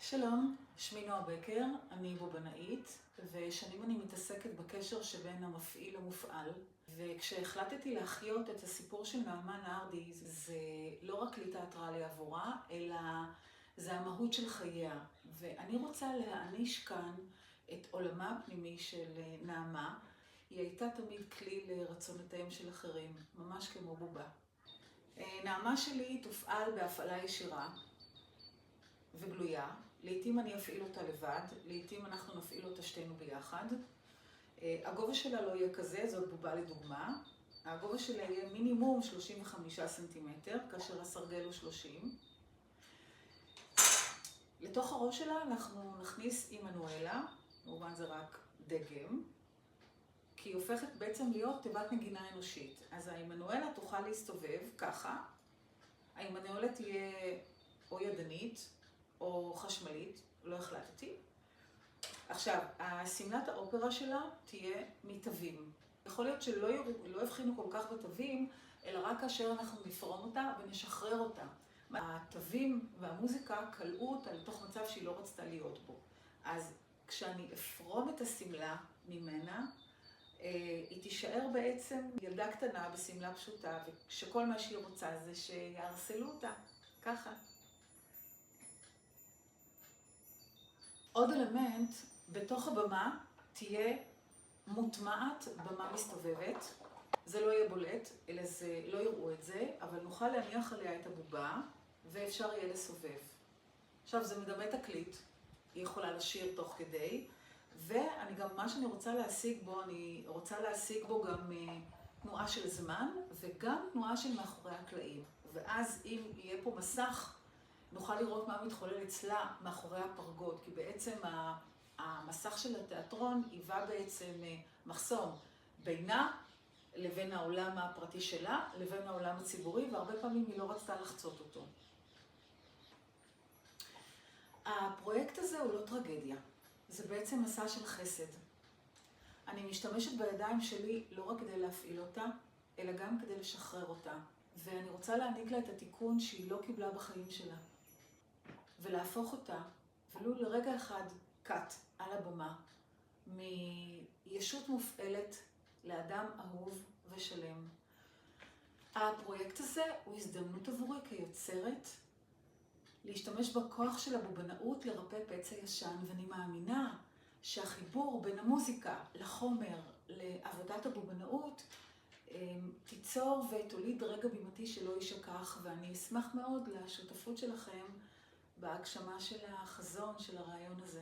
שלום, שמי נועה בקר, אני בובנאית, ושנים אני מתעסקת בקשר שבין המפעיל למופעל. וכשהחלטתי להחיות את הסיפור של נעמה נרדי, זה לא רק כלי תיאטרלי עבורה, אלא זה המהות של חייה. ואני רוצה להעניש כאן את עולמה הפנימי של נעמה. היא הייתה תמיד כלי לרצונותיהם של אחרים, ממש כמו בובה. נעמה שלי תופעל בהפעלה ישירה וגלויה. לעתים אני אפעיל אותה לבד, לעתים אנחנו נפעיל אותה שתינו ביחד. הגובה שלה לא יהיה כזה, זאת בובה לדוגמה. הגובה שלה יהיה מינימום 35 סנטימטר, כאשר הסרגל הוא 30. לתוך הראש שלה אנחנו נכניס אימנואלה, כמובן זה רק דגם, כי היא הופכת בעצם להיות תיבת נגינה אנושית. אז האימנואלה תוכל להסתובב ככה, האימנואלה תהיה או ידנית, או חשמלית, לא החלטתי. עכשיו, סמלת האופרה שלה תהיה מתווים. יכול להיות שלא הבחינו כל כך בתווים, אלא רק כאשר אנחנו נפרום אותה ונשחרר אותה. התווים והמוזיקה קלעו אותה לתוך מצב שהיא לא רצתה להיות בו. אז כשאני אפרום את הסמלה ממנה, היא תישאר בעצם ילדה קטנה בסמלה פשוטה, ושכל מה שהיא רוצה זה שיערסלו אותה, ככה. עוד אלמנט, בתוך הבמה תהיה מוטמעת במה מסתובבת. זה לא יהיה בולט, אלא לא יראו את זה, אבל נוכל להניח עליה את הבובה, ואפשר יהיה לסובב. עכשיו, זה מדמה תקליט, היא יכולה לשיר תוך כדי, מה שאני רוצה להשיג בו, אני רוצה להשיג בו גם תנועה של זמן, וגם תנועה של מאחורי הקלעים. ואז אם יהיה פה מסך, נוכל לראות מה מתחולל אצלה מאחורי הפרגוד, כי בעצם המסך של התיאטרון היווה בעצם מחסום בינה לבין העולם הפרטי שלה, לבין העולם הציבורי, והרבה פעמים היא לא רצתה לחצות אותו. הפרויקט הזה הוא לא טרגדיה, זה בעצם מסע של חסד. אני משתמשת בידיים שלי לא רק כדי להפעיל אותה, אלא גם כדי לשחרר אותה. ואני רוצה להעניק לה את התיקון שהיא לא קיבלה בחיים שלה. ולהפוך אותה, ולו לרגע אחד, קאט על הבמה, מישות מופעלת לאדם אהוב ושלם. הפרויקט הזה הוא הזדמנות עבורי כיוצרת, להשתמש בכוח של הבובנאות לרפא פצע ישן, ואני מאמינה שהחיבור בין המוזיקה לחומר, לעבודת הבובנאות, תיצור ותוליד רגע בימתי שלא יישכח, ואני אשמח מאוד לשותפות שלכם בהגשמה של החזון של הרעיון הזה.